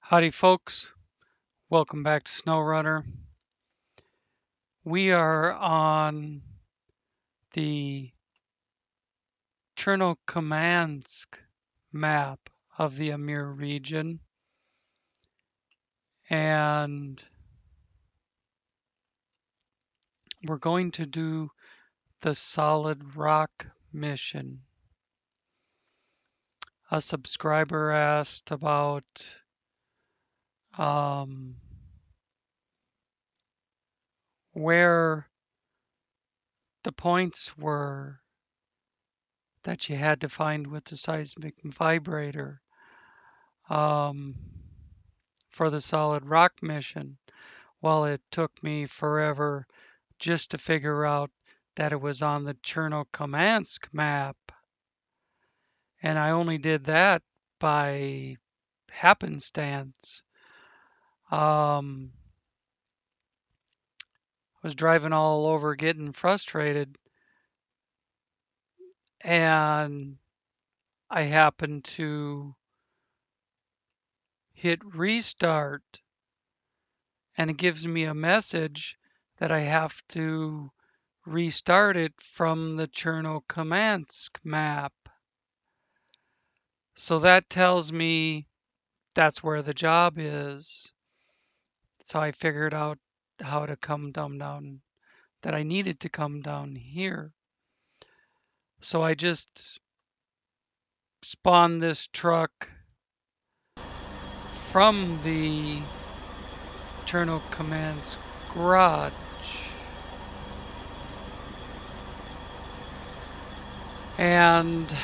Howdy folks, welcome back to SnowRunner. We are on the Chernokamsk map of the Amur region, and we're going to do the solid rock mission. A subscriber asked about where the points were that you had to find with the Seismic Vibrator for the solid rock mission. Well, it took me forever just to figure out that it was on the Chernokamsk map. And I only did that by happenstance. I was driving all over getting frustrated, and I happened to hit restart, and it gives me a message that I have to restart it from the Chernokamsk map. So that tells me that's where the job is. So I figured out how to come down, that I needed to come down here. So I just spawned this truck from the Chernokamsk garage. And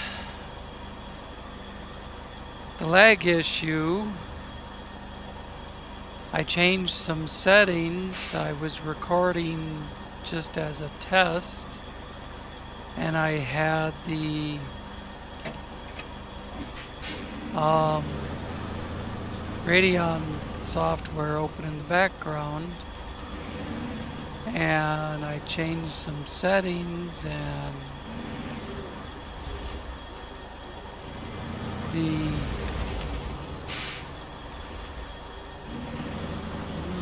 the lag issue, I changed some settings. I was recording just as a test, and I had the Radeon software open in the background, and I changed some settings, and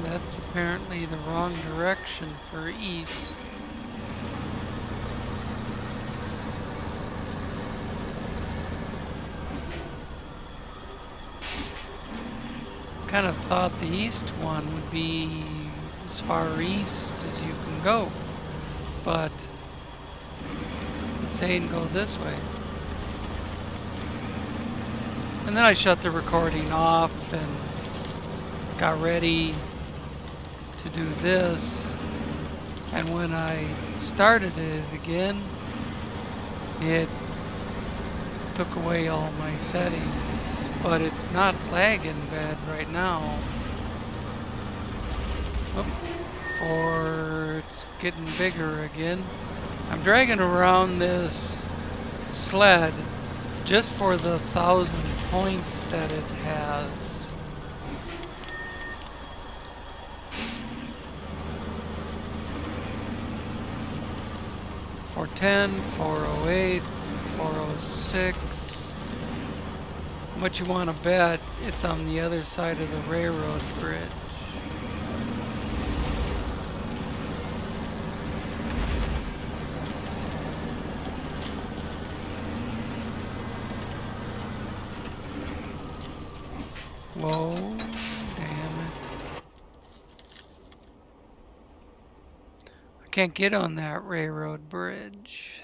that's apparently the wrong direction for east. Kind of thought the east one would be as far east as you can go, but it's saying go this way. And then I shut the recording off and got ready to do this, and when I started it again, it took away all my settings, but it's not lagging bad right now. It's getting bigger again. I'm dragging around this sled just for the 1,000 points that it has. .410, 408, 406. How much you want to bet it's on the other side of the railroad bridge? Whoa, damn it. I can't get on that railroad bridge.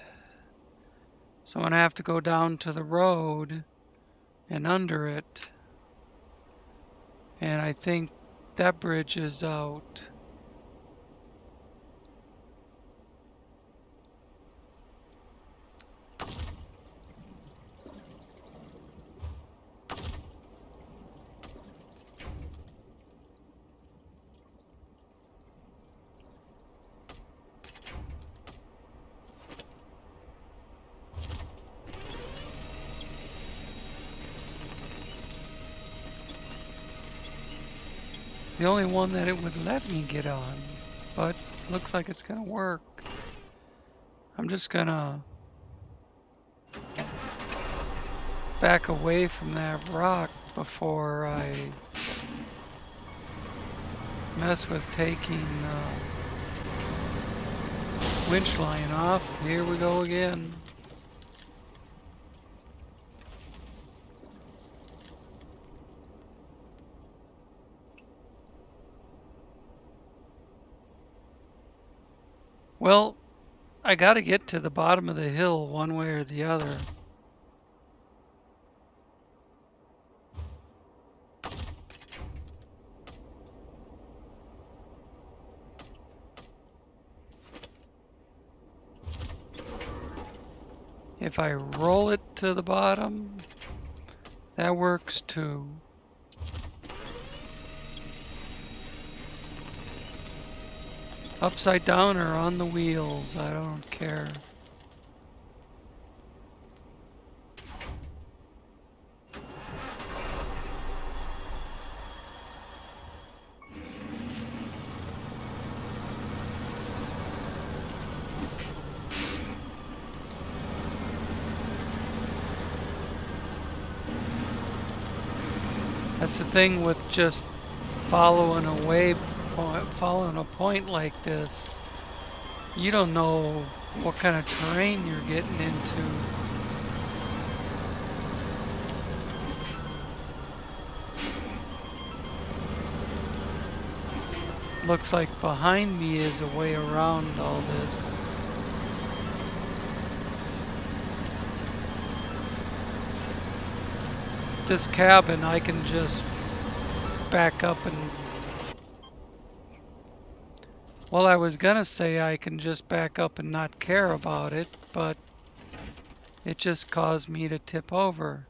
So I'm gonna have to go down to the road and under it. And I think that bridge is out. The only one that it would let me get on, but looks like it's gonna work. I'm just gonna back away from that rock before I mess with taking winch line off. Here we go again. Well, I got to get to the bottom of the hill one way or the other. If I roll it to the bottom, that works too. Upside down or on the wheels, I don't care. That's the thing with just following a point like this. You don't know what kind of terrain you're getting into. Looks like behind me is a way around all this. This cabin, I can just back up and... Well, I was gonna say I can just back up and not care about it, but it just caused me to tip over.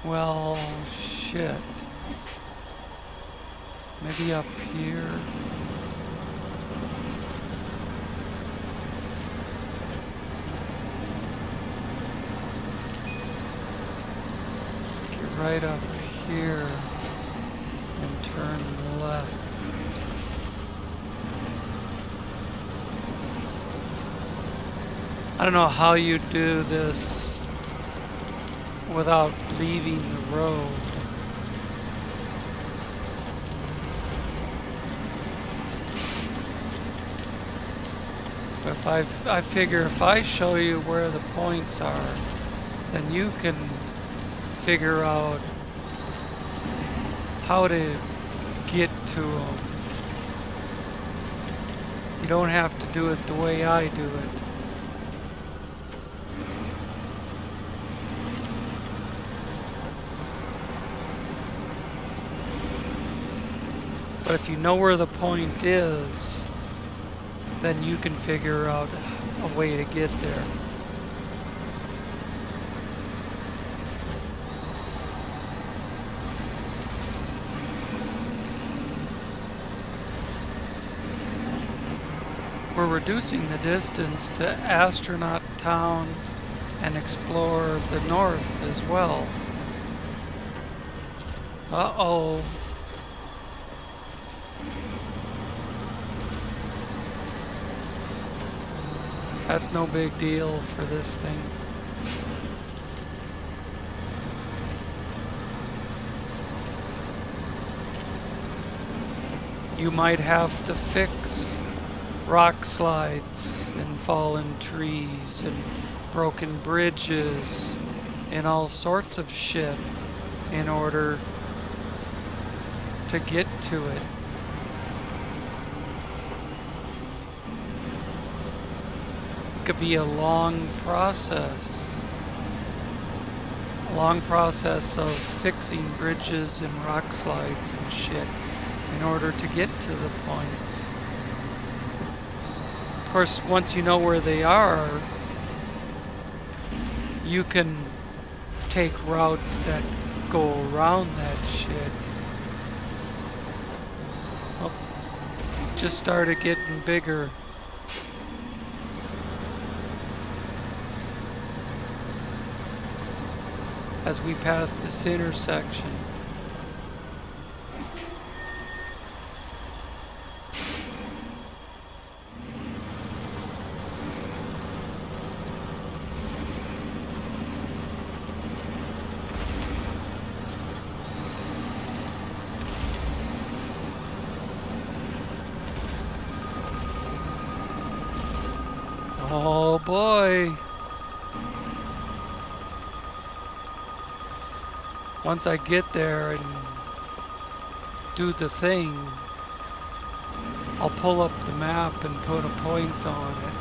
Well, shit. Maybe up here. Get right up here and turn left. I don't know how you do this without leaving the road. But if I figure if I show you where the points are, then you can figure out how to get to them. You don't have to do it the way I do it. But if you know where the point is, then you can figure out a way to get there. We're reducing the distance to Astronaut Town and explore the north as well. Uh-oh. That's no big deal for this thing. You might have to fix rock slides and fallen trees and broken bridges and all sorts of shit in order to get to it. It could be a long process. long process of fixing bridges and rock slides and shit in order to get to the points. Of course, once you know where they are, you can take routes that go around that shit. Oh, just started getting bigger. As we pass this intersection. Oh boy. Once I get there and do the thing, I'll pull up the map and put a point on it.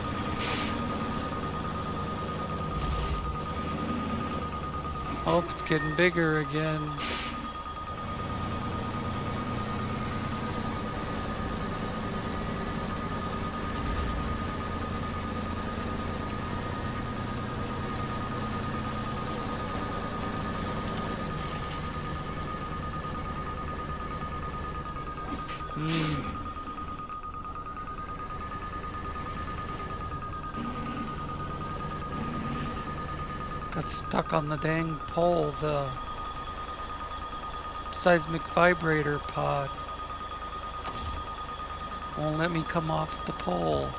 Oh, it's getting bigger again. Got stuck on the dang pole, the seismic vibrator pod. Won't let me come off the pole.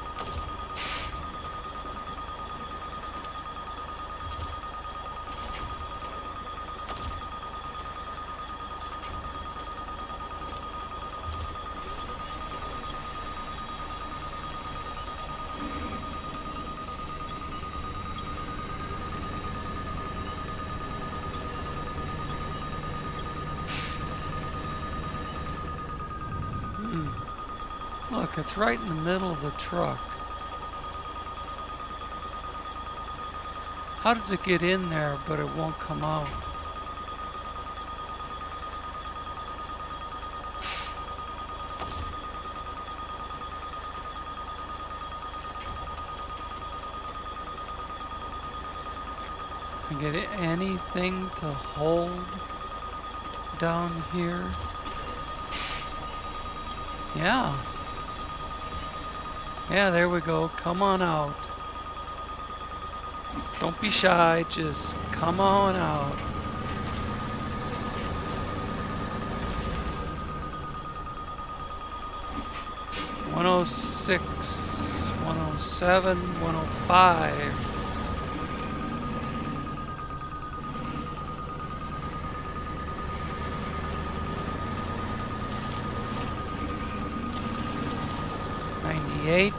Look, it's right in the middle of the truck. How does it get in there, but it won't come out? Can I get anything to hold down here? Yeah. Yeah, there we go. Come on out. Don't be shy, just come on out. "106, 107, 105. "98.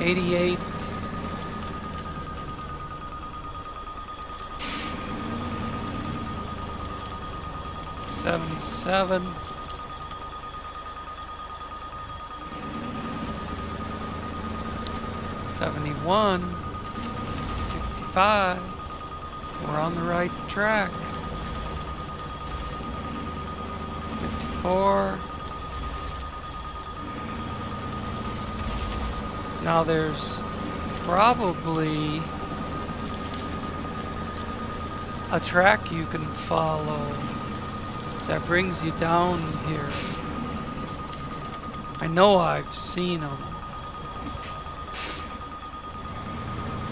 88. 77. 71. 65. We're on the right track. 54. Now there's probably a track you can follow that brings you down here. I know I've seen them.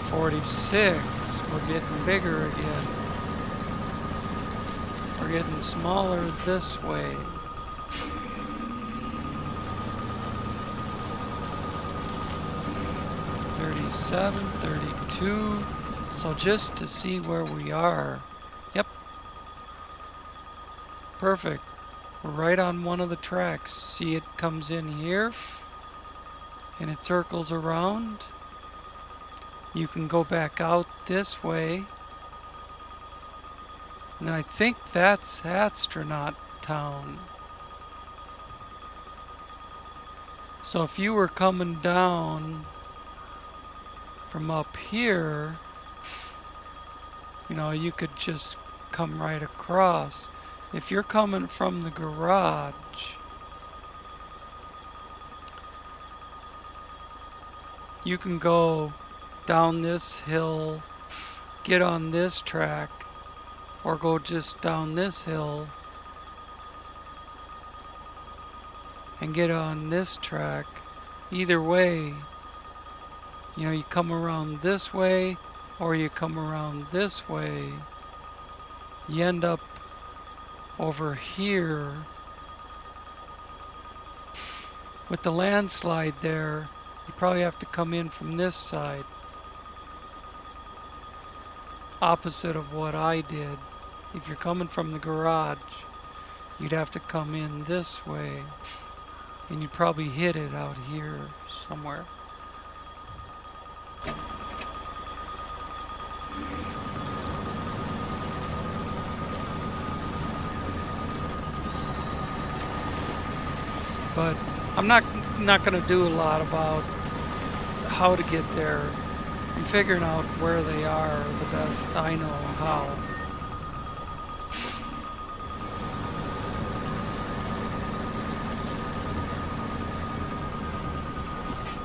46. We're getting bigger again. We're getting smaller this way. 37, 32. So just to see where we are. Yep. Perfect. We're right on one of the tracks. See, it comes in here and it circles around. You can go back out this way. And then I think that's Astronaut Town. So if you were coming down from up here, you know, you could just come right across. If you're coming from the garage, you can go down this hill, get on this track, or go just down this hill and get on this track. Either way, you know, you come around this way or you come around this way, you end up over here. With the landslide there, you probably have to come in from this side, opposite of what I did. If you're coming from the garage, you'd have to come in this way, and you'd probably hit it out here somewhere. But I'm not going to do a lot about how to get there. I'm figuring out where they are the best I know how.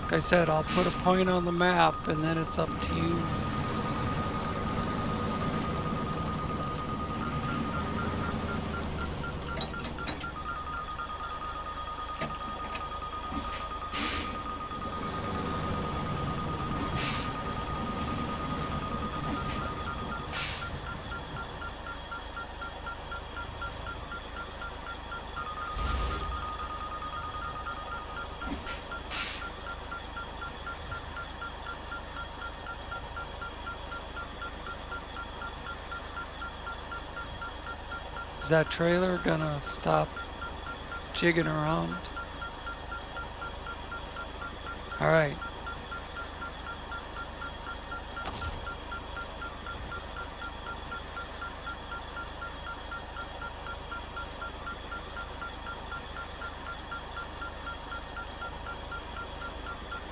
Like I said, I'll put a point on the map and then it's up to you. Is that trailer gonna stop jigging around? All right.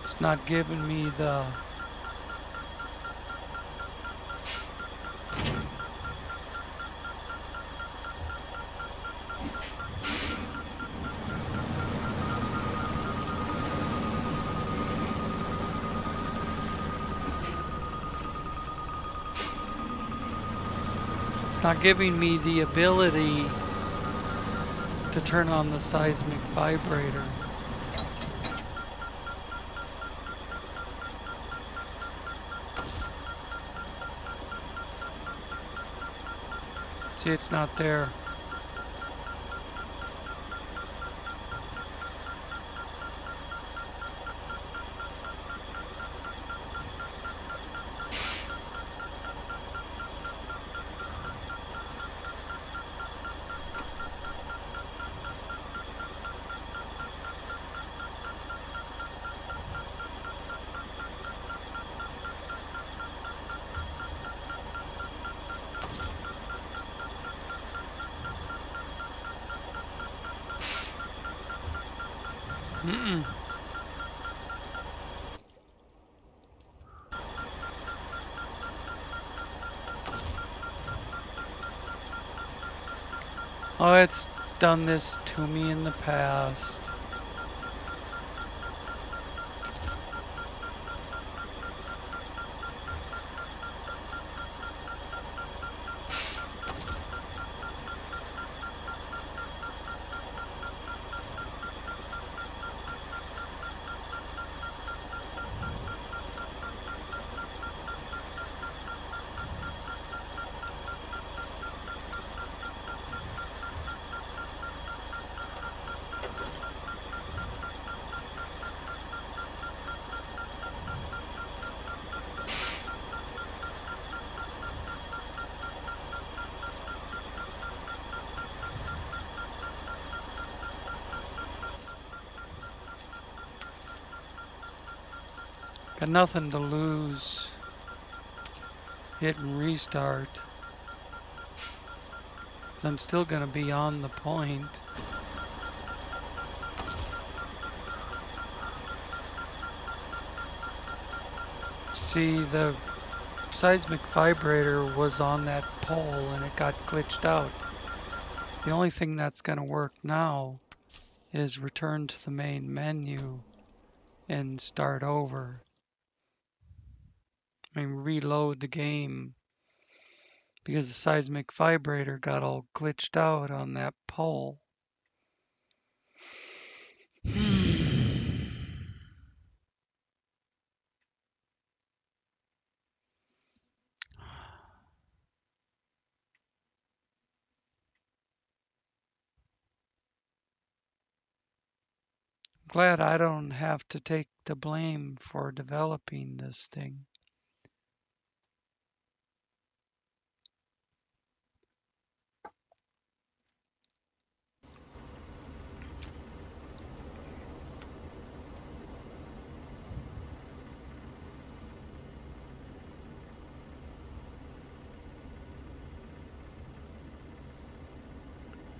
It's not giving me the not giving me the ability to turn on the seismic vibrator. See, it's not there. Mm-mm. Oh, it's done this to me in the past. Got nothing to lose. Hit and restart. 'Cause I'm still gonna be on the point. See, the seismic vibrator was on that pole and it got glitched out. The only thing that's going to work now is return to the main menu and start over. I mean, reload the game because the seismic vibrator got all glitched out on that pole. Glad I don't have to take the blame for developing this thing.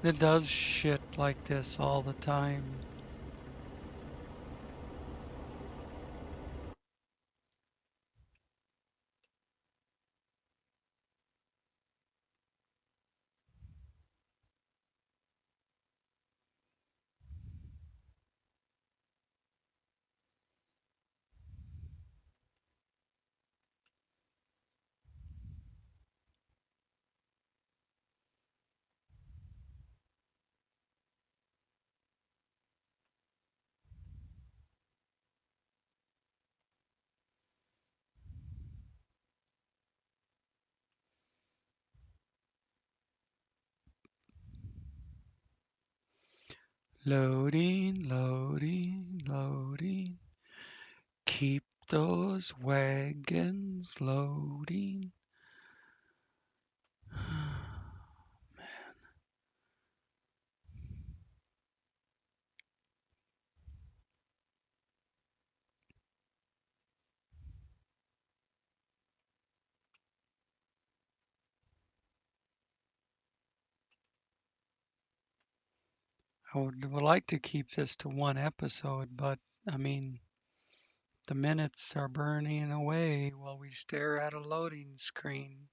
It does shit like this all the time. Loading, loading, loading. Keep those wagons loading. I would like to keep this to one episode, but I mean, the minutes are burning away while we stare at a loading screen.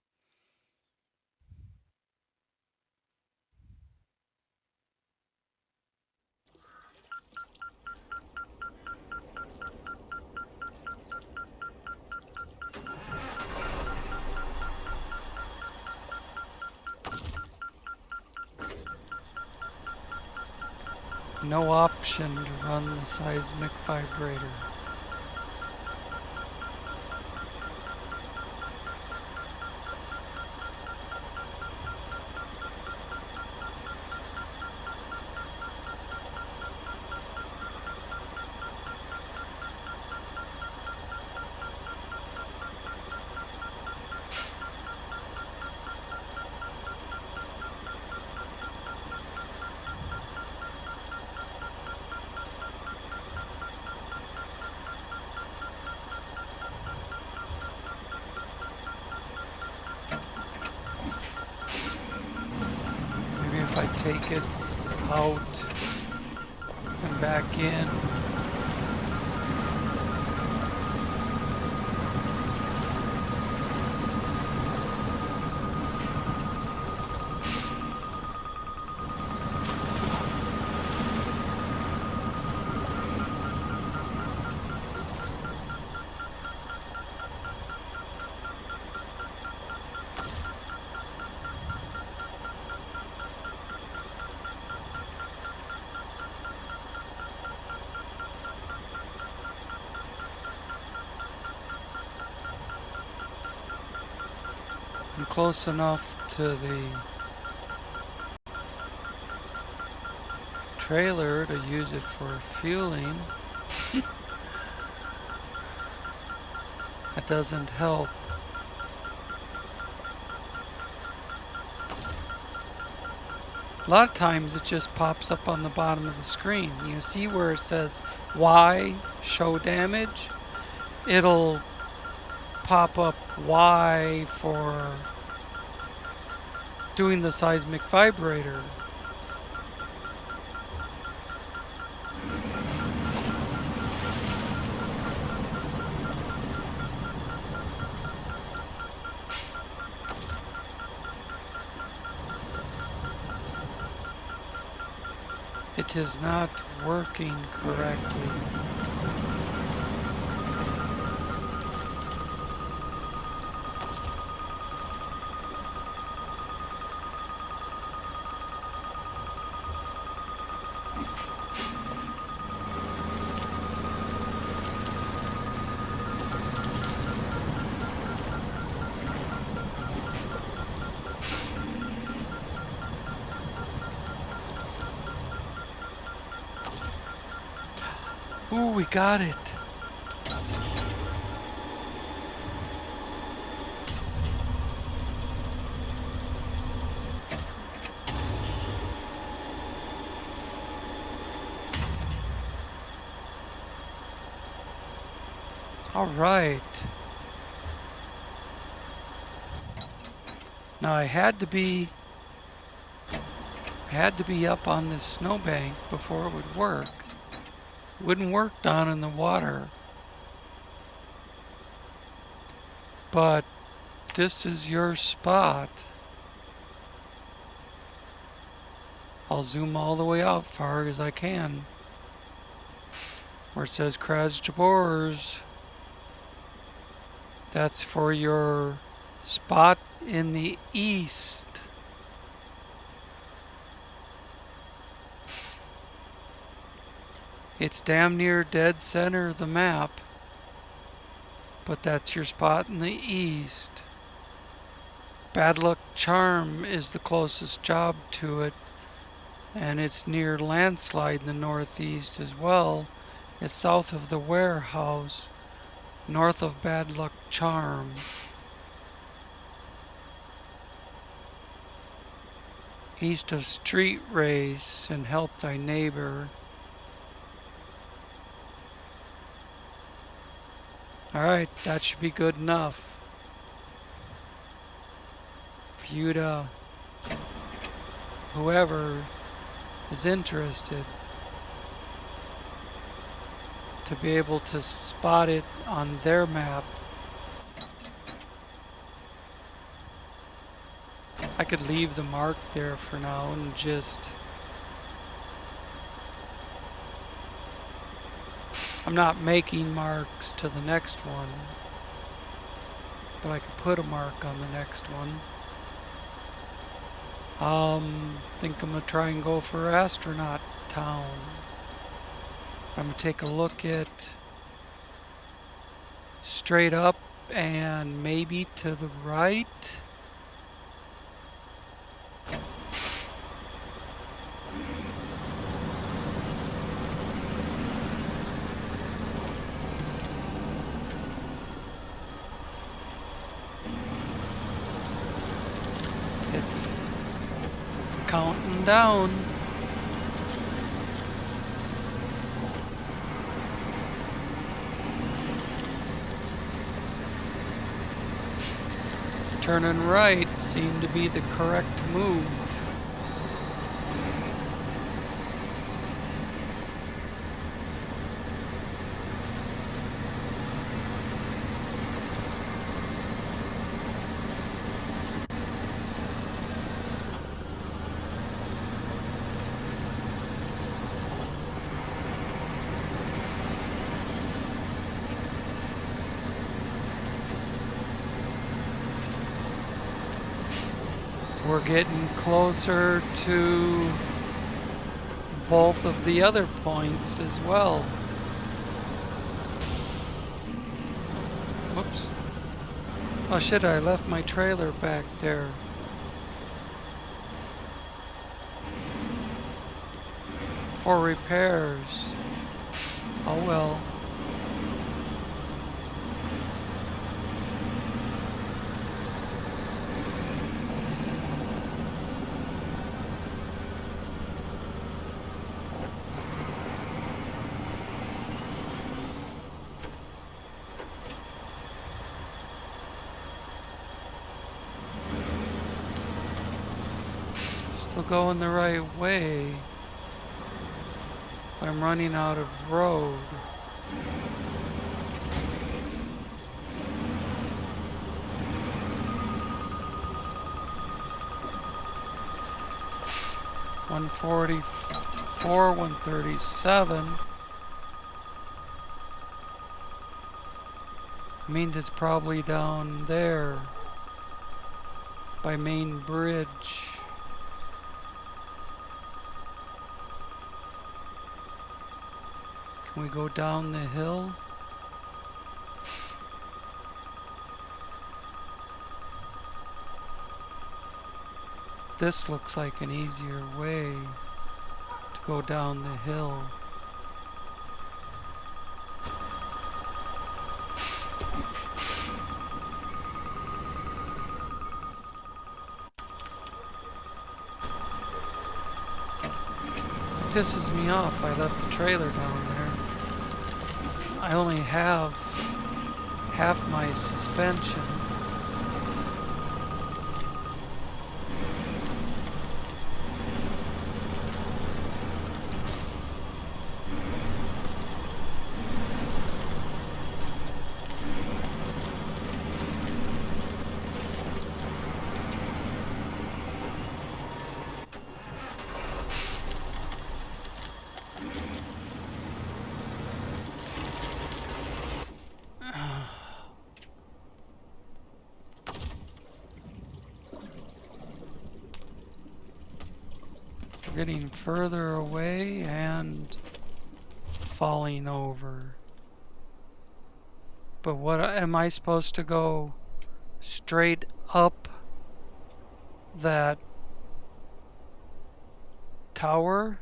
No option to run the seismic vibrator. If I take it out and back in. I'm close enough to the trailer to use it for fueling. That doesn't help. A lot of times it just pops up on the bottom of the screen. You see where it says Y, show damage? It'll pop up Y for doing the seismic vibrator. It is not working correctly. Ooh, we got it. All right. Now I had to be up on this snowbank before it would work. It wouldn't work down in the water. But this is your spot. I'll zoom all the way out far as I can. Where it says Krasjabors. That's for your spot in the east. It's damn near dead center of the map, but that's your spot in the east. Bad Luck Charm is the closest job to it, and it's near Landslide in the northeast as well. It's south of the warehouse, north of Bad Luck Charm. East of Street Race and Help Thy Neighbor. Alright, that should be good enough for you to, whoever is interested, to be able to spot it on their map. I could leave the mark there for now and just... I'm not making marks to the next one, but I could put a mark on the next one. Think I'm gonna try and go for Astronaut Town. I'm gonna take a look at straight up and maybe to the right. It's counting down. Turning right seemed to be the correct move. We're getting closer to both of the other points as well. Whoops. Oh shit, I left my trailer back there. For repairs. Oh well. Still going the right way, but I'm running out of road. 134, 137. Means it's probably down there by Main Bridge. Can we go down the hill? This looks like an easier way to go down the hill. Pisses me off. I left the trailer down there. I only have half my suspension. We're getting further away and falling over. But what am I supposed to go straight up that tower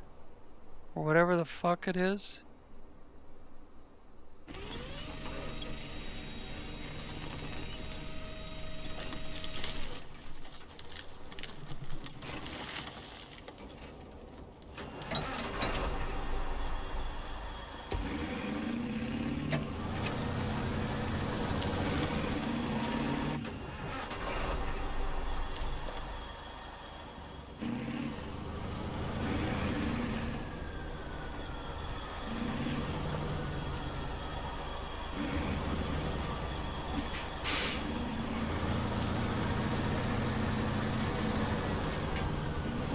or whatever the fuck it is?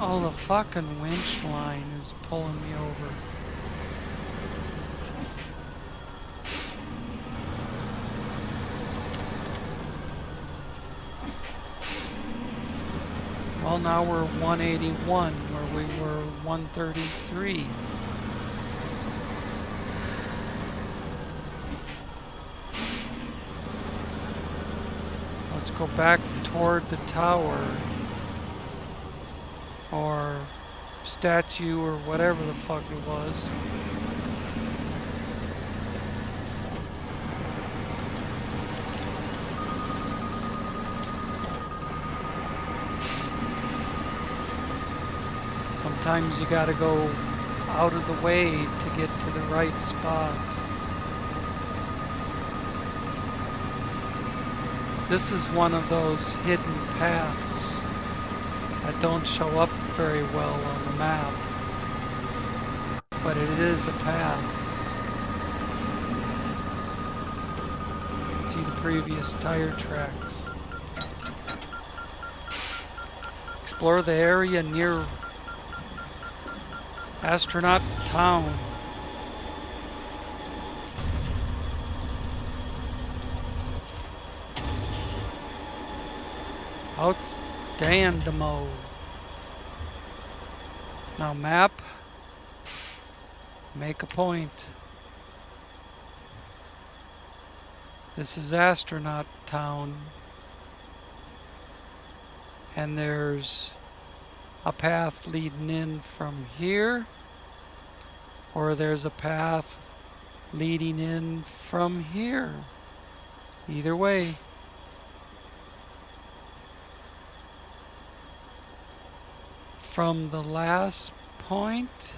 Oh, the fucking winch line is pulling me over. Well, now we're 181 where we were 133. Let's go back toward the tower. Or statue or whatever the fuck it was. Sometimes you gotta go out of the way to get to the right spot. This is one of those hidden paths that don't show up very well on the map, but it is a path. You can see the previous tire tracks. Explore the area near Astronaut Town. Outstandamo. Now map, make a point. This is Astronaut Town. And there's a path leading in from here, or there's a path leading in from here. Either way. From the last point,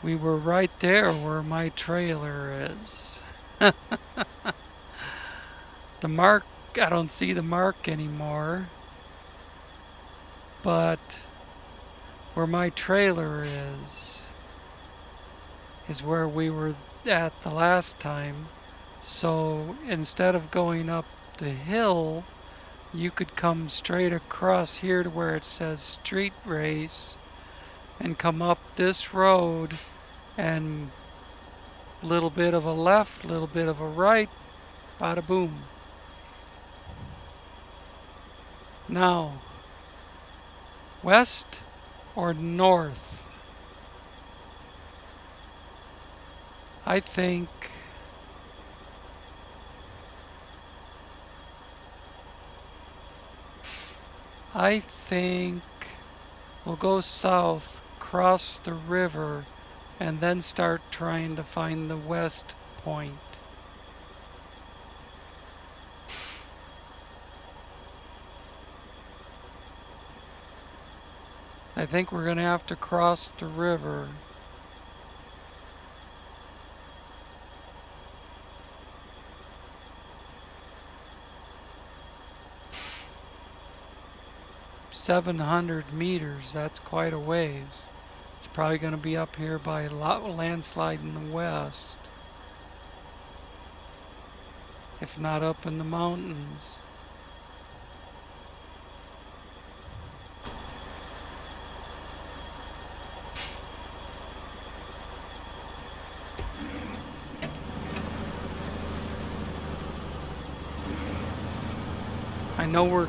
we were right there where my trailer is. The mark, I don't see the mark anymore, but where my trailer is where we were at the last time. So instead of going up the hill, You could come straight across here to where it says street race and come up this road and little bit of a left, little bit of a right, bada boom. Now, west or north? I think I think we'll go south, cross the river, and then start trying to find the west point. I think we're going to have to cross the river. $700, that's quite a ways. It's probably going to be up here by a landslide in the west, if not up in the mountains. I know we're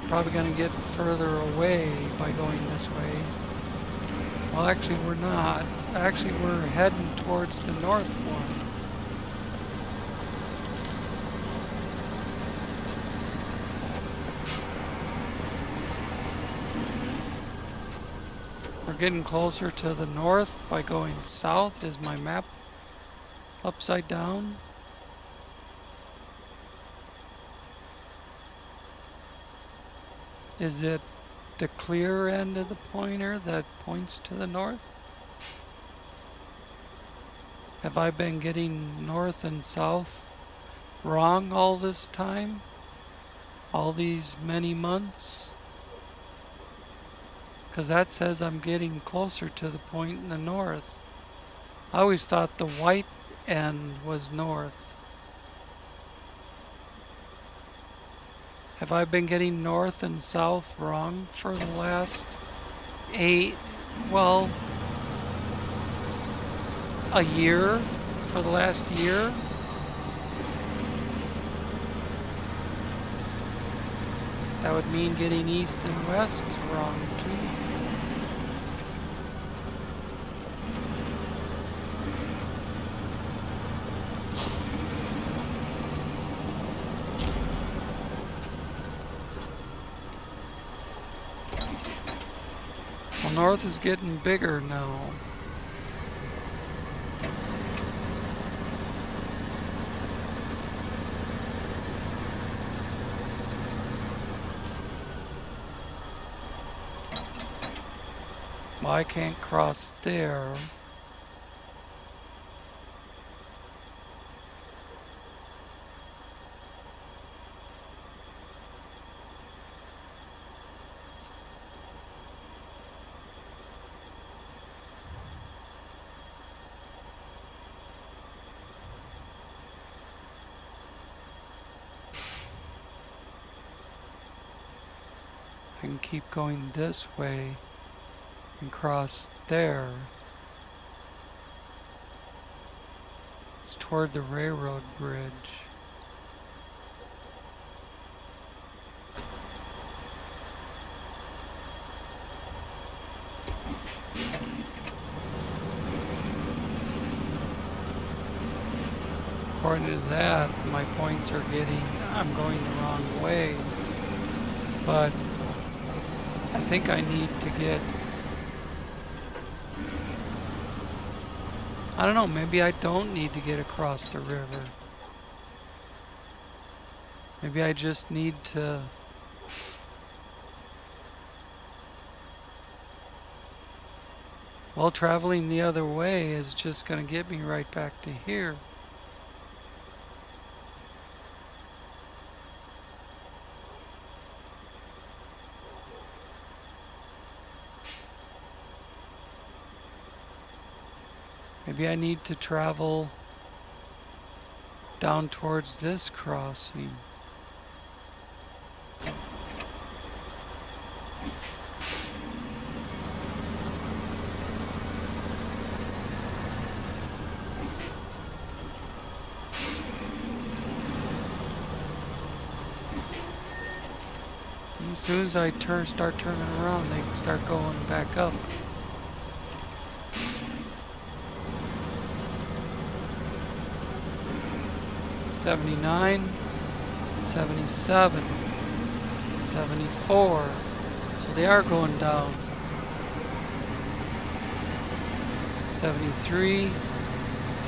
probably gonna get further away by going this way. Well, actually we're not. Actually, we're heading towards the north one. We're getting closer to the north by going south. Is my map upside down? Is it the clear end of the pointer that points to the north? Have I been getting north and south wrong all this time? All these many months? Because that says I'm getting closer to the point in the north. I always thought the white end was north. Have I been getting north and south wrong for the last well, a year? For the last year? That would mean getting east and west wrong too. Well, north is getting bigger now. Well, I can't cross there. I can keep going this way and cross there. It's toward the railroad bridge. According to that, my points are I'm going the wrong way. But I think I need to get, I don't know, maybe I don't need to get across the river. Maybe I just need to well, traveling the other way is just going to get me right back to here. Maybe I need to travel down towards this crossing. soon as I start turning around, they start going back up. $79, $77, $74. So they are going down. $73,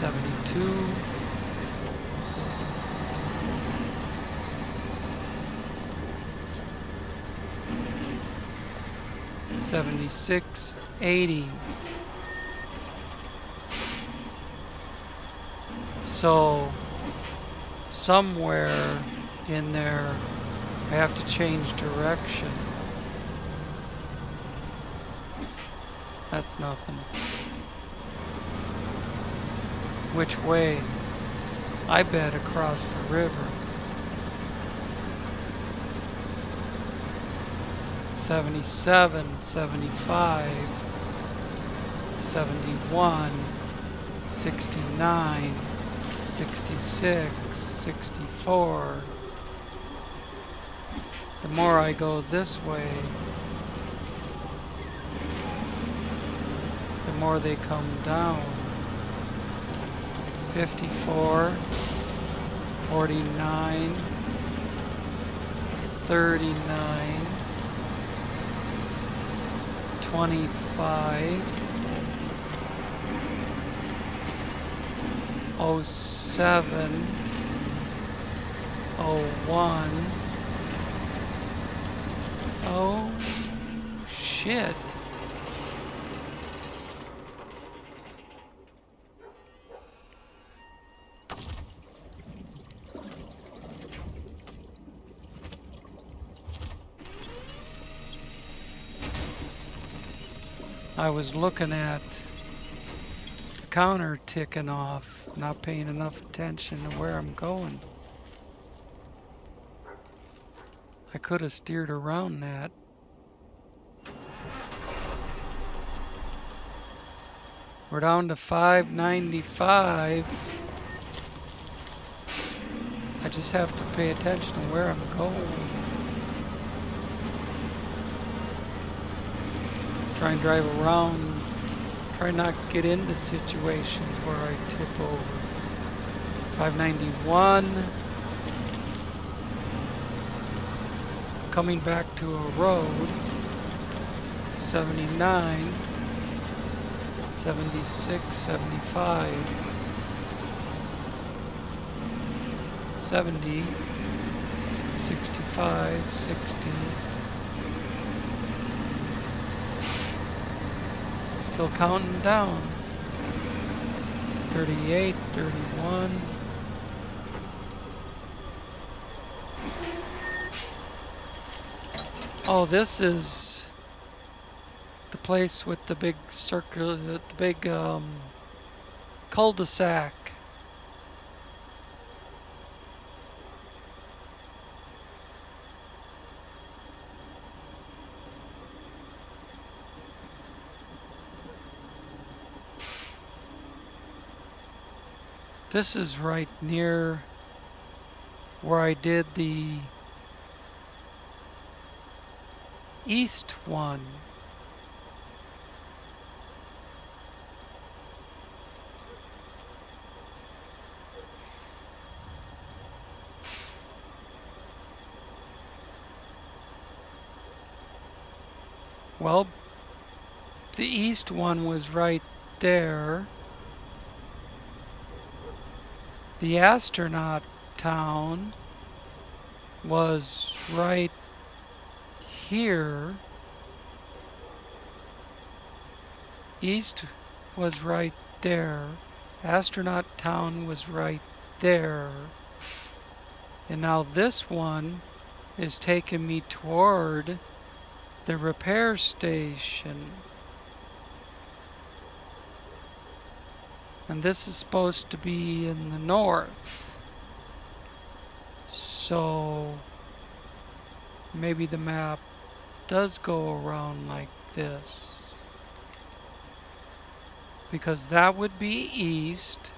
$72. $76, $80. So somewhere in there I have to change direction. That's nothing. Which way? I bet across the river. 77, 75, 71, 69, 66, 64. The more I go this way, the more they come down. 54, 49, 39, 25, 07, 01. Oh shit. I was looking at the counter ticking off, not paying enough attention to where I'm going. I could have steered around that. We're down to 595. I just have to pay attention to where I'm going. Try and drive around. Try not to get into situations where I tip over. 591. Coming back to a road. 79. 76, 75. 70. 65, 60. Still counting down. 38, 31. Oh, this is the place with the big circle, the big cul-de-sac. This is right near where I did the east one. Well, the east one was right there. The astronaut town was right here. East was right there. Astronaut town was right there. And now this one is taking me toward the repair station. And this is supposed to be in the north. So maybe the map does go around like this. Because that would be east.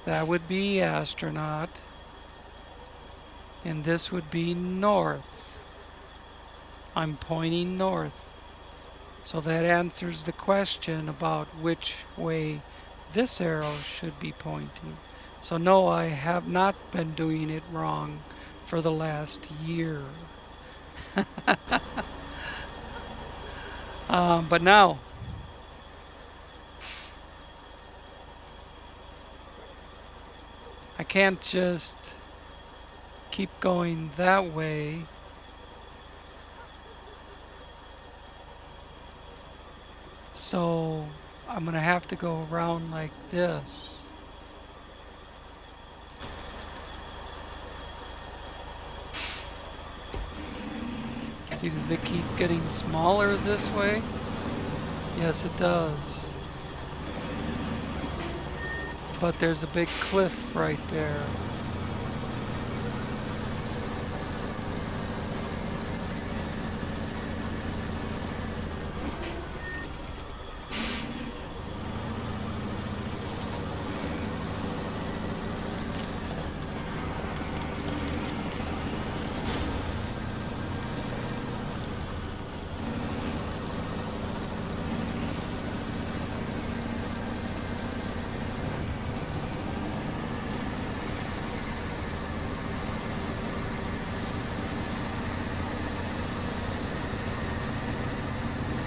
That would be astronaut. And this would be north. I'm pointing north. So that answers the question about which way this arrow should be pointing. So no, I have not been doing it wrong for the last year. But now, I can't just keep going that way. So I'm going to have to go around like this. See, does it keep getting smaller this way? Yes, it does. But there's a big cliff right there.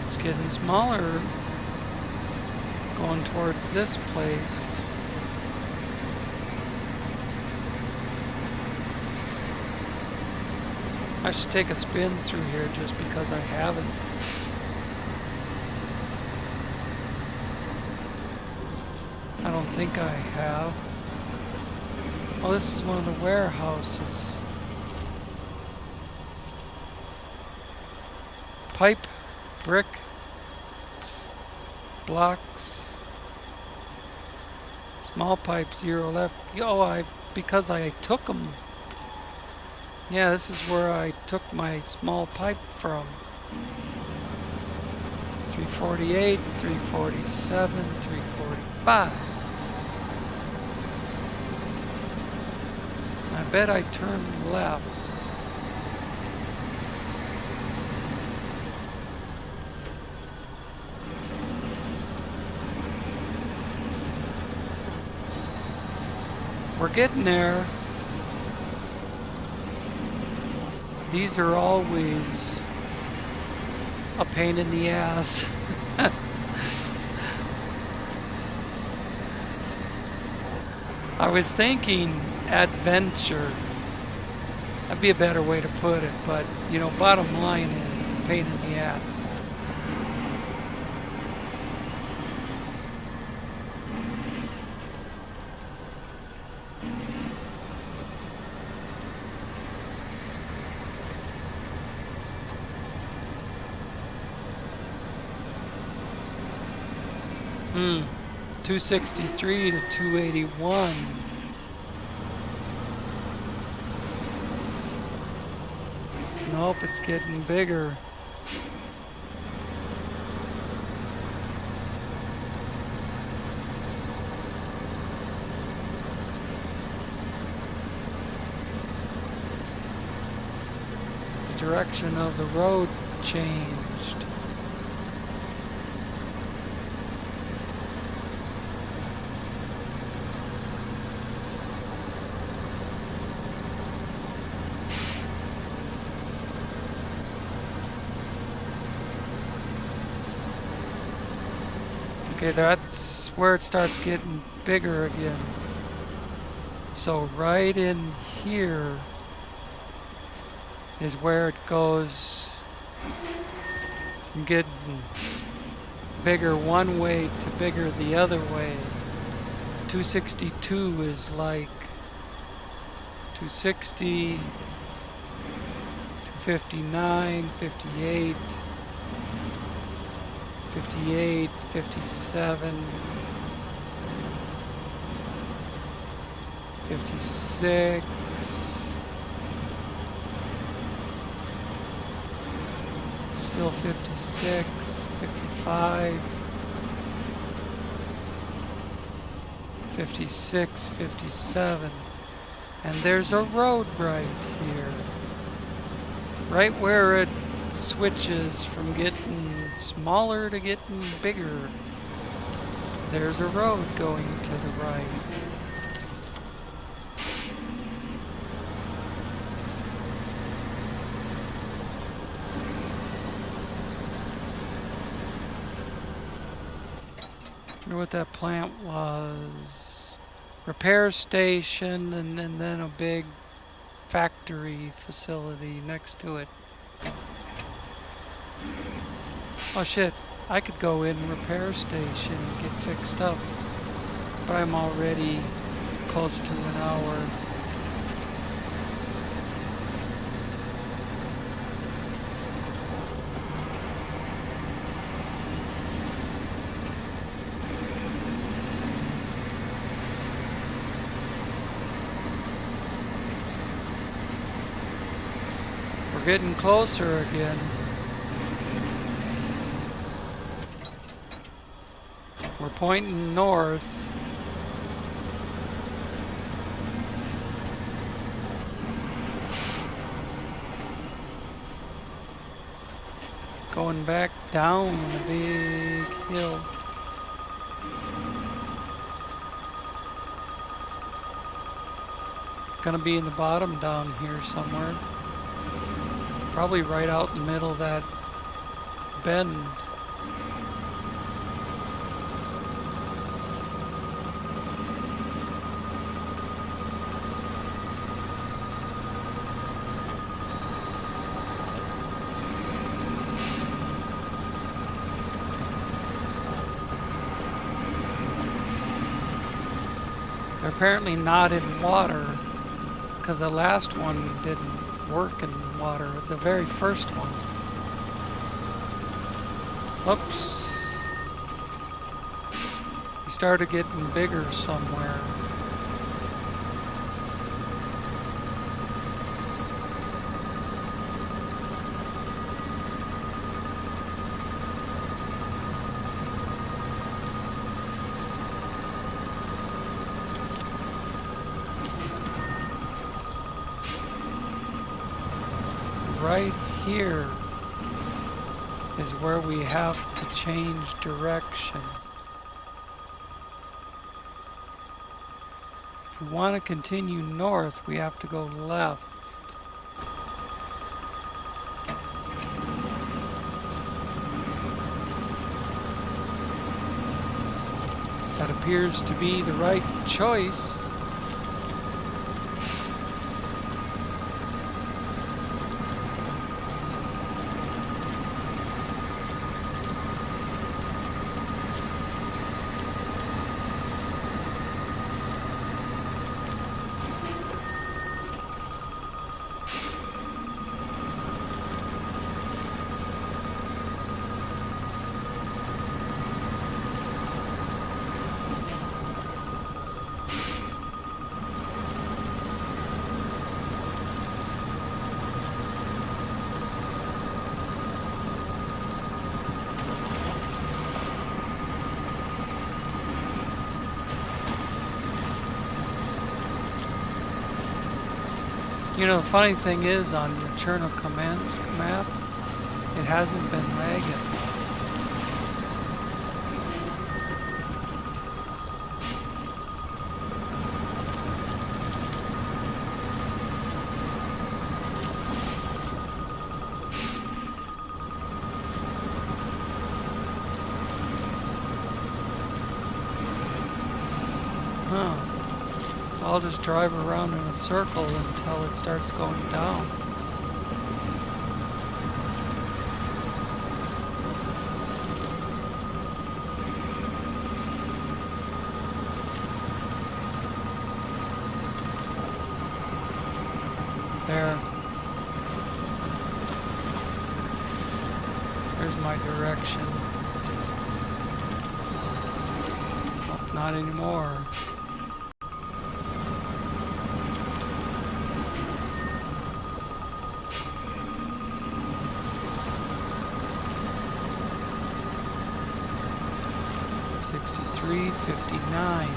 It's getting smaller going towards this place. I should take a spin through here just because I haven't. I don't think I have. Oh, this is one of the warehouses. Pipe, brick, blocks, small pipe, 0 left. Oh, because I took them. Yeah, this is where I took my small pipe from. 348, 347, 345. I bet I turned left. We're getting there. These are always a pain in the ass. I was thinking adventure. That'd be a better way to put it, but you know, bottom line is it's a pain in the ass. Hmm. 263 to 281. Nope, it's getting bigger. The direction of the road changed. Okay, that's where it starts getting bigger again. So right in here is where it goes from getting bigger one way to bigger the other way. 262 is like 260, 259, 58, 58, 57, 56, still 56, 55, 56, 57, and there's a road right here, right where it switches from getting smaller to getting bigger. There's a road going to the right. I wonder what that plant was. Repair station and then a big factory facility next to it. Oh shit, I could go in repair station and get fixed up. But I'm already close to an hour. We're getting closer again. We're pointing north. Going back down the big hill. Gonna be in the bottom down here somewhere. Probably right out in the middle of that bend. They're apparently not in water because the last one didn't work in water, the very first one. Oops. We started getting bigger somewhere. Right here is where we have to change direction. If we want to continue north, we have to go left. That appears to be the right choice. You know, the funny thing is, on your Cherno Commands map, it hasn't been lagging. Huh. I'll just drive around in a circle until it starts going down. There. There's my direction. Oh, not anymore. '63, '59,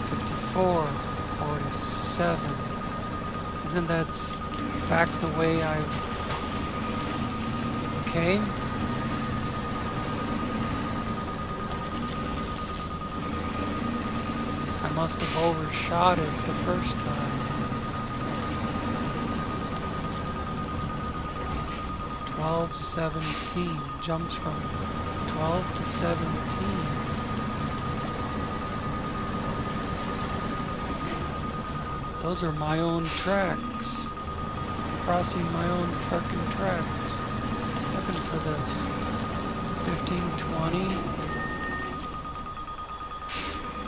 '54, '47. Isn't that back the way I Okay. I must have overshot it the first time. 12:17 jumps from 12 to 17. Those are my own tracks. Crossing my own fucking tracks. Looking for this. 15:20.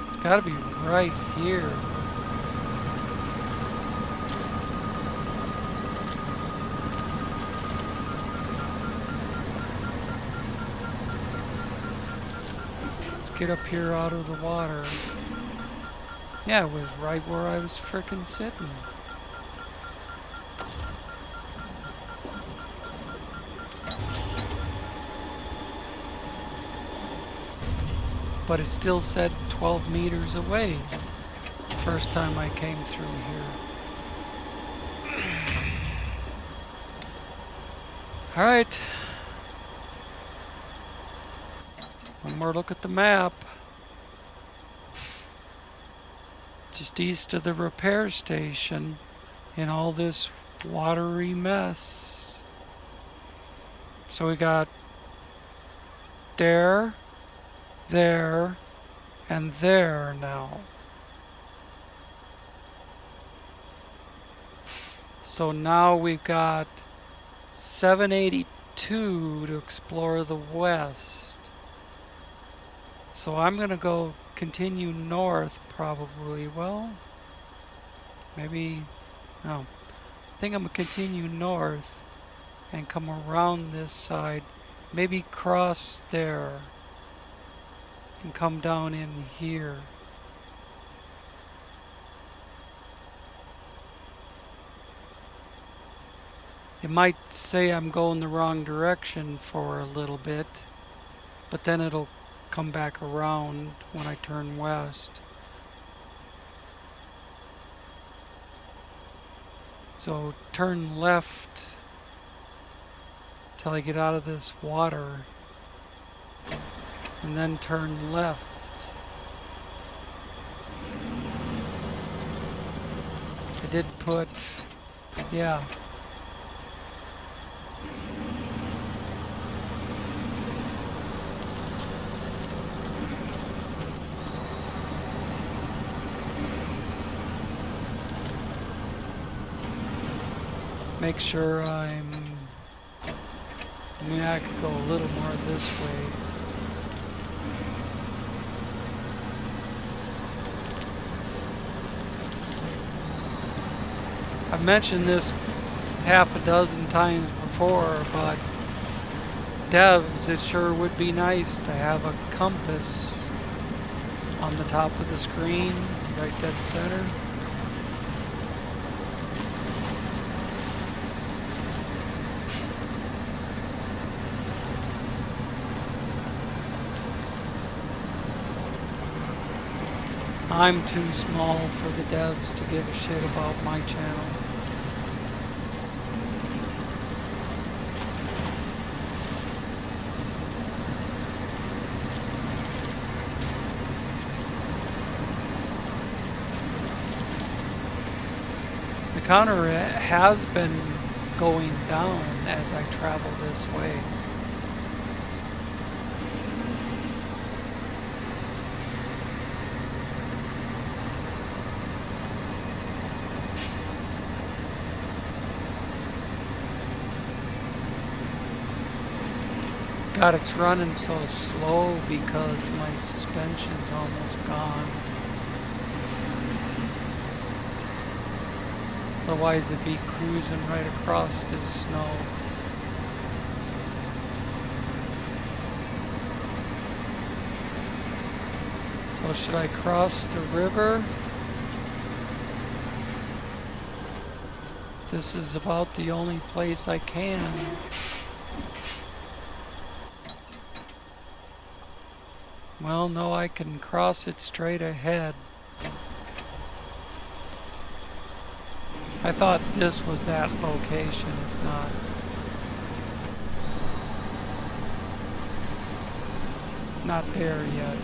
It's gotta be right here. Get up here out of the water. Yeah, it was right where I was frickin' sitting. But it still said 12 meters away the first time I came through here. Alright. One more look at the map. Just east of the repair station in all this watery mess. So we got there, and there now. So now we've got 782 to explore the west. So I'm gonna go continue north probably. Well, maybe, no. I think I'm gonna continue north and come around this side. Maybe cross there and come down in here. It might say I'm going the wrong direction for a little bit, but then it'll come back around when I turn west. So turn left till I get out of this water, and then turn left. I did put, yeah. Make sure I could go a little more this way. I've mentioned this half a dozen times before, but devs, it sure would be nice to have a compass on the top of the screen, right dead center. I'm too small for the devs to give a shit about my channel. The counter has been going down as I travel this way. God, it's running so slow because my suspension's almost gone. Otherwise it'd be cruising right across this snow. So should I cross the river? This is about the only place I can. Well, no, I can cross it straight ahead. I thought this was that location. It's not. Not there yet.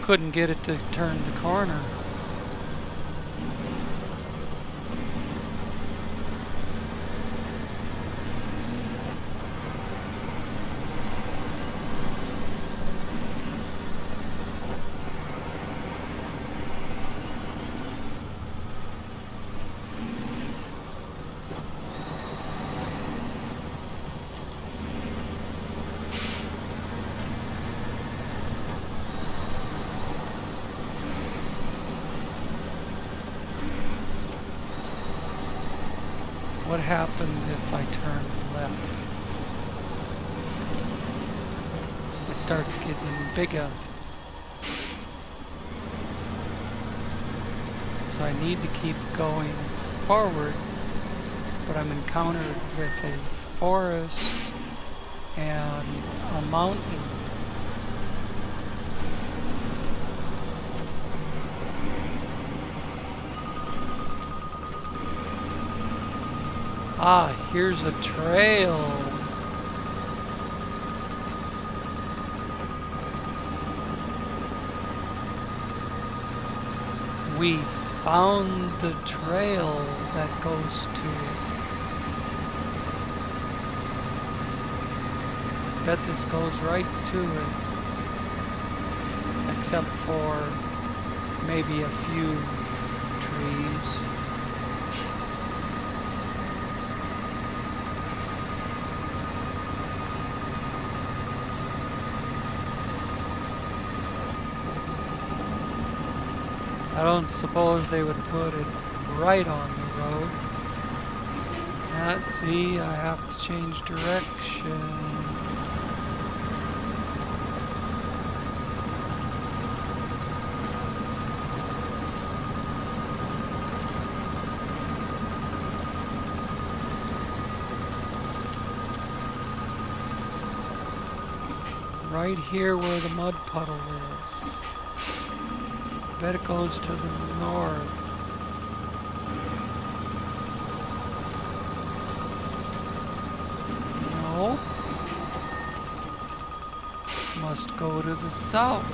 Couldn't get it to turn the corner. What happens if I turn left? It starts getting bigger. So I need to keep going forward, but I'm encountered with a forest and a mountain. Ah, here's a trail. We found the trail that goes to it. Bet this goes right to it. Except for maybe a few trees. I don't suppose they would put it right on the road. Let's see, I have to change direction. Right here where the mud puddle is. Bet it goes to the north. No. Must go to the south.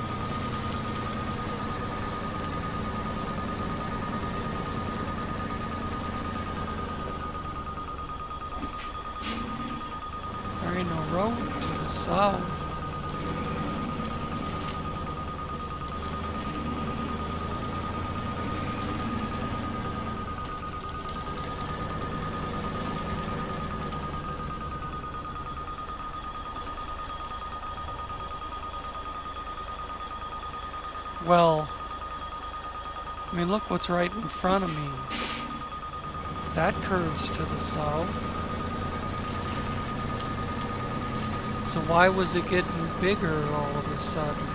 There ain't no road to the south. Well, I mean, look what's right in front of me. That curves to the south. So why was it getting bigger all of a sudden?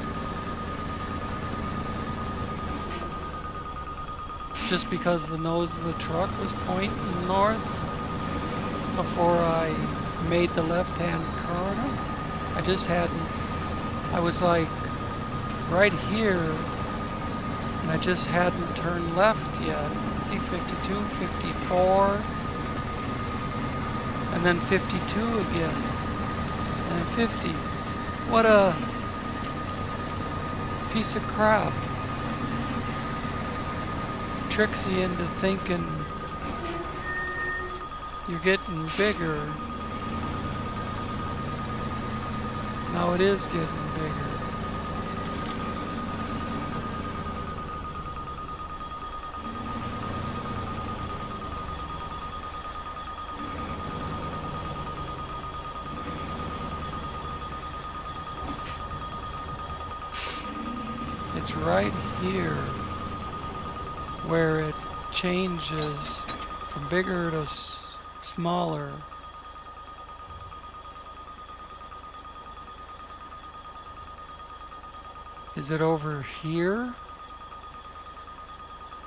Just because the nose of the truck was pointing north before I made the left-hand corner? I just hadn't, I was like right here, and I just hadn't turned left yet. See, 52, 54, and then 52 again, and 50. What a piece of crap. Tricks you into thinking you're getting bigger. Now it is getting bigger. It's right here where it changes from bigger to smaller. Is it over here?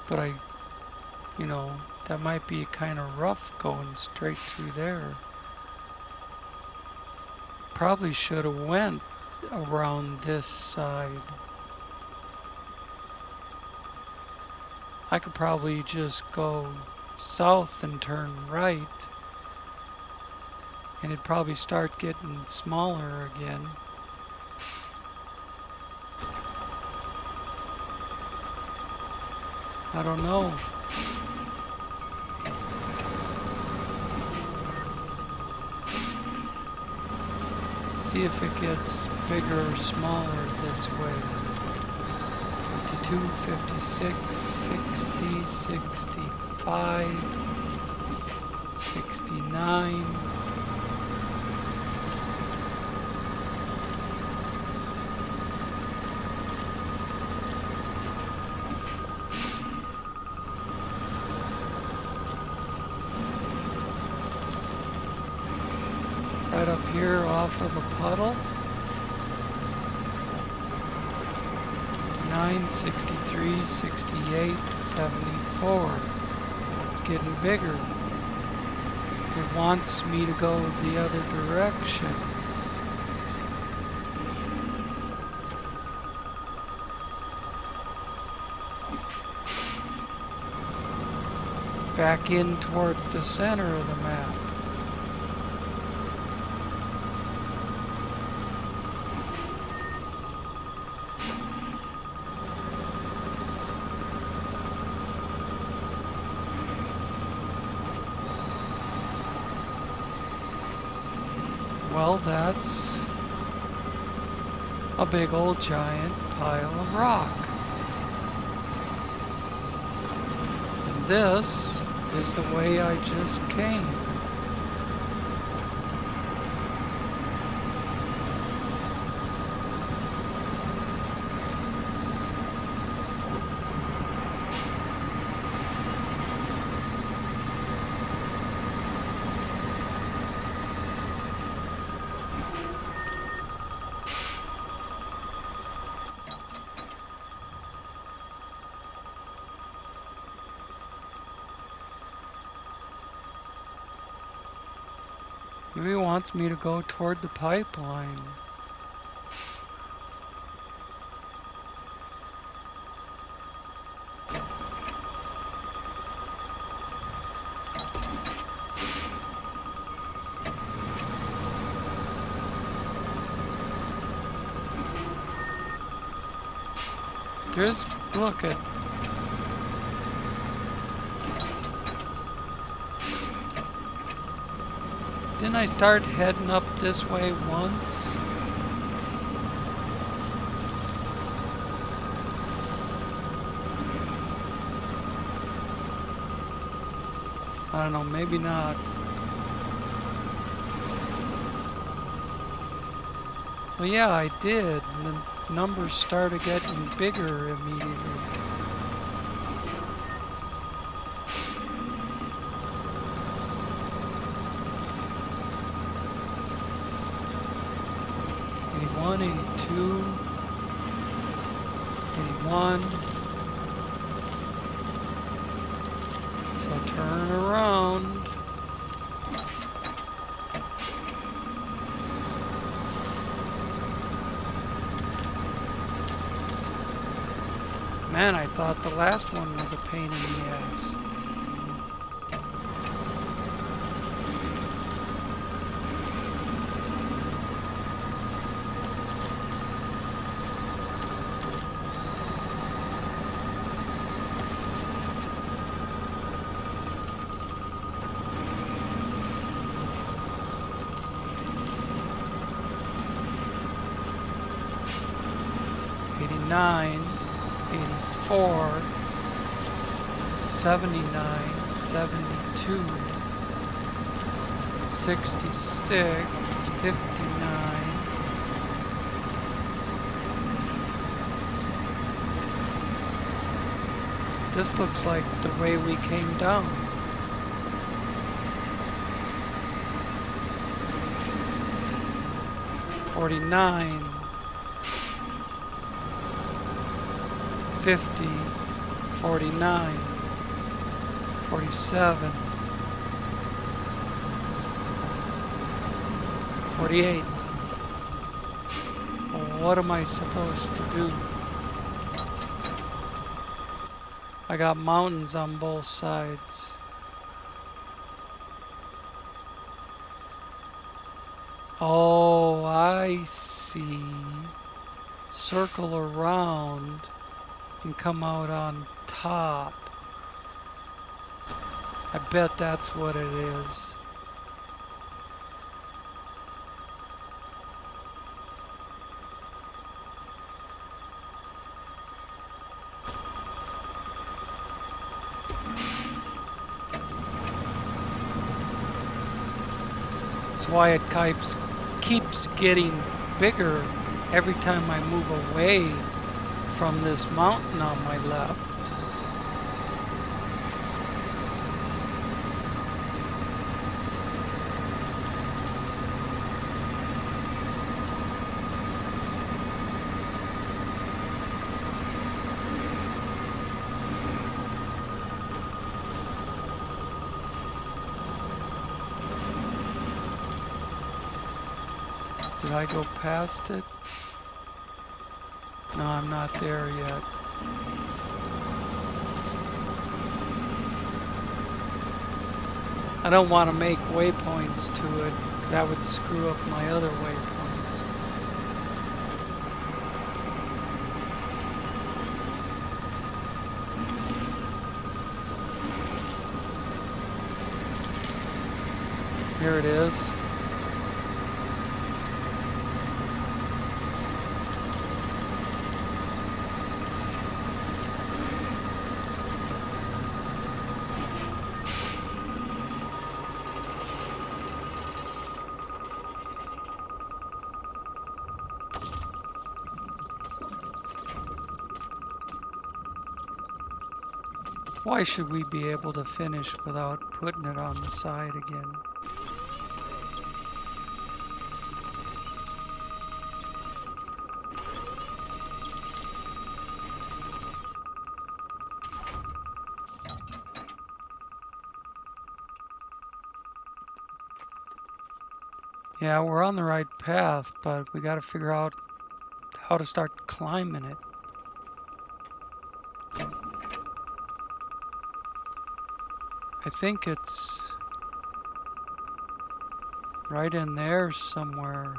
But I You know, that might be kind of rough going straight through there. Probably should have went around this side. I could probably just go south and turn right, and it'd probably start getting smaller again. I don't know. See if it gets bigger or smaller this way. 52, 56, 60, 65, 69. Right up here off of a puddle. 9, 63, 68, 74. It's getting bigger. It wants me to go the other direction. Back in towards the center of the map. Well, that's a big old giant pile of rock. And this is the way I just came. Maybe he wants me to go toward the pipeline. Just look at. Didn't I start heading up this way once? I don't know, maybe not. Well, yeah, I did, and the numbers started getting bigger immediately. '81, '82, '81. So turn around. Man, I thought the last one was a pain in the ass. '89. 84, 79, 72, 66, 59. This looks like the way we came down. '49. 50, 49. 47, 48. Well, what am I supposed to do? I got mountains on both sides. Oh, I see. Circle around and come out on top. I bet that's what it is. That's why it keeps getting bigger every time I move away from this mountain on my left. Did I go past it? No, I'm not there yet. I don't want to make waypoints to it. That would screw up my other waypoints. Here it is. Why should we be able to finish without putting it on the side again? Yeah, we're on the right path, but we got to figure out how to start climbing it. I think it's right in there somewhere.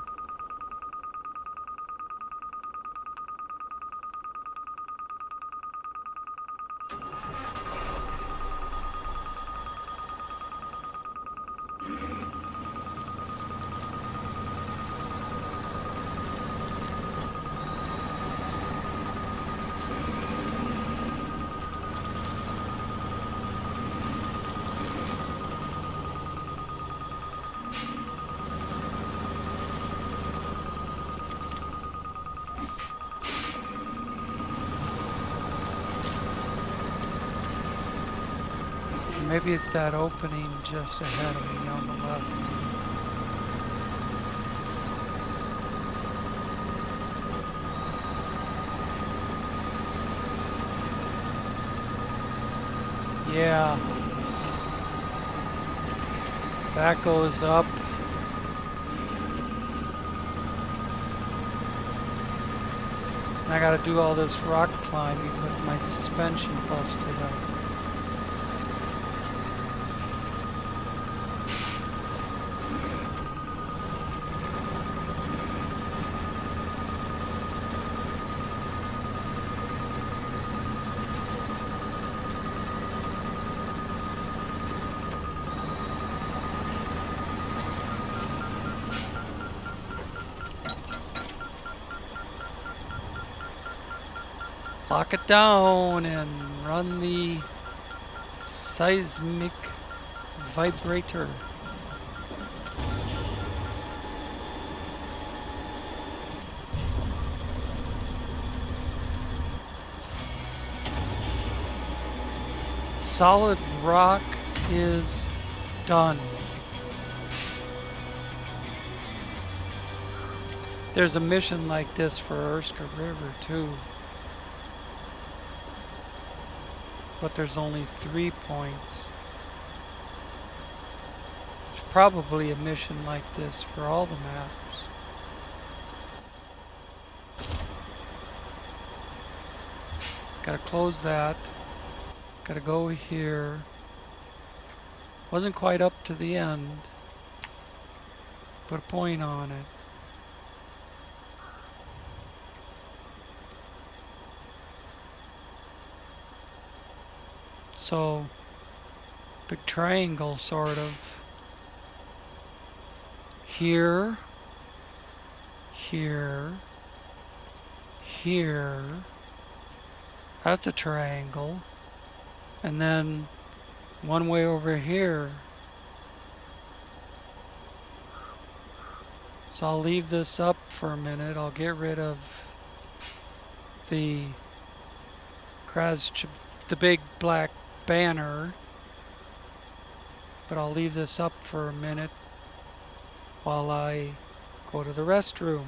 Maybe it's that opening just ahead of me on the left. Yeah. That goes up. And I gotta do all this rock climbing with my suspension busted up. Lock it down and run the Seismic Vibrator. Solid rock is done. There's a mission like this for Erska River too. But there's only 3 points. probably a mission like this for all the maps. Gotta close that. Gotta go here. Wasn't quite up to the end. Put a point on it. So, big triangle sort of. Here, here, here. That's a triangle. And then one way over here. So I'll leave this up for a minute. I'll get rid of the the big black banner, but I'll leave this up for a minute while I go to the restroom.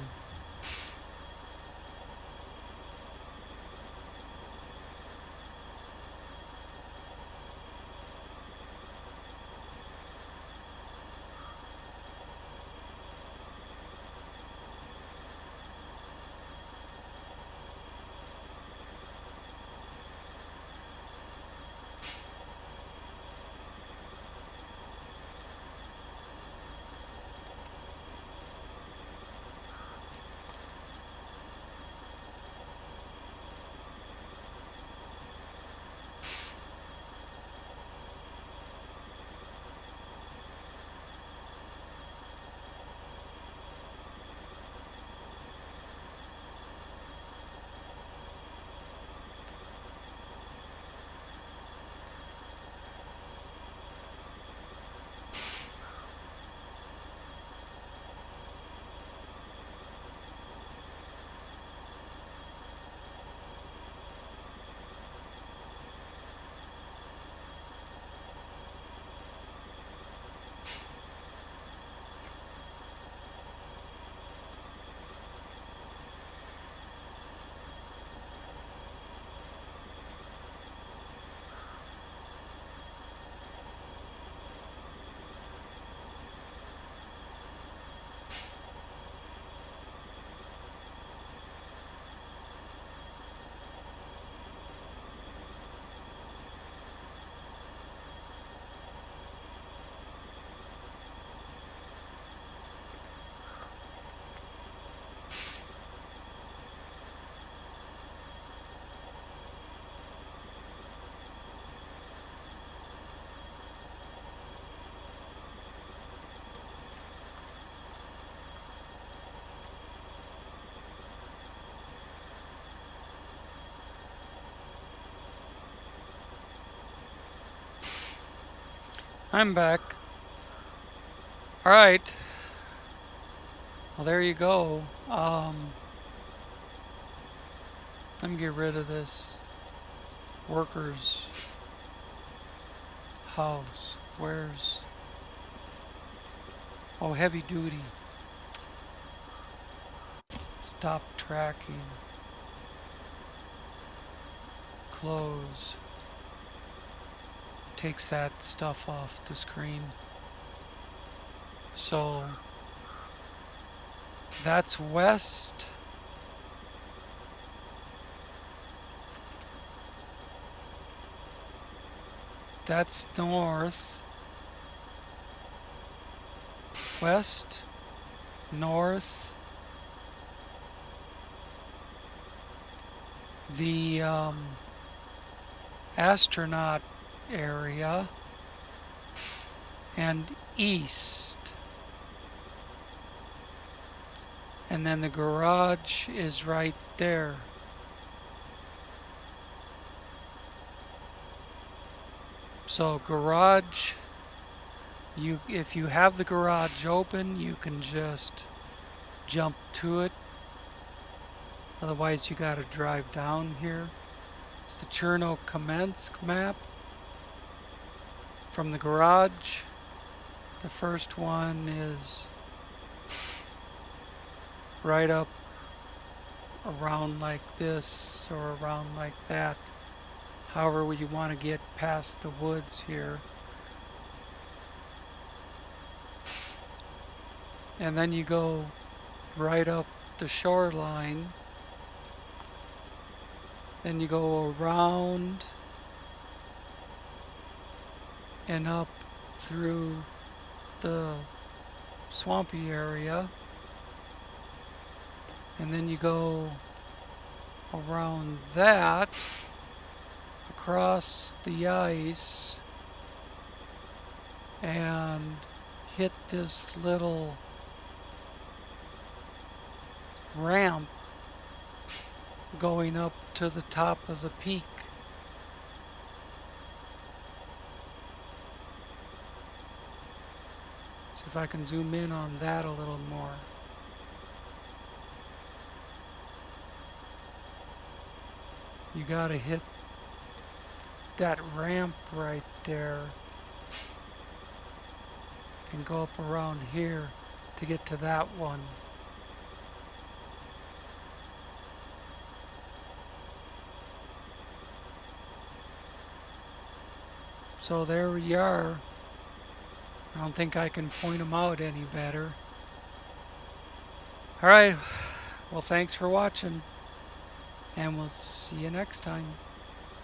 I'm back. All right. Well, there you go. Let me get rid of this workers house. Where's... Oh, heavy duty. Stop tracking. Close. Takes that stuff off the screen. So that's west. That's north. West, north. The astronaut area, and east. And then the garage is right there. So garage, if you have the garage open, you can just jump to it. Otherwise you gotta drive down here. It's the Cherno-Kamensk map. From the garage, the first one is right up around like this or around like that. However you want to get past the woods here. and then you go right up the shoreline. Then you go around and up through the swampy area. And then you go around that, across the ice, and hit this little ramp going up to the top of the peak. See if I can zoom in on that a little more. You gotta hit that ramp right there and go up around here to get to that one. So there we are. I don't think I can point them out any better. All right, well, thanks for watching, and we'll see you next time.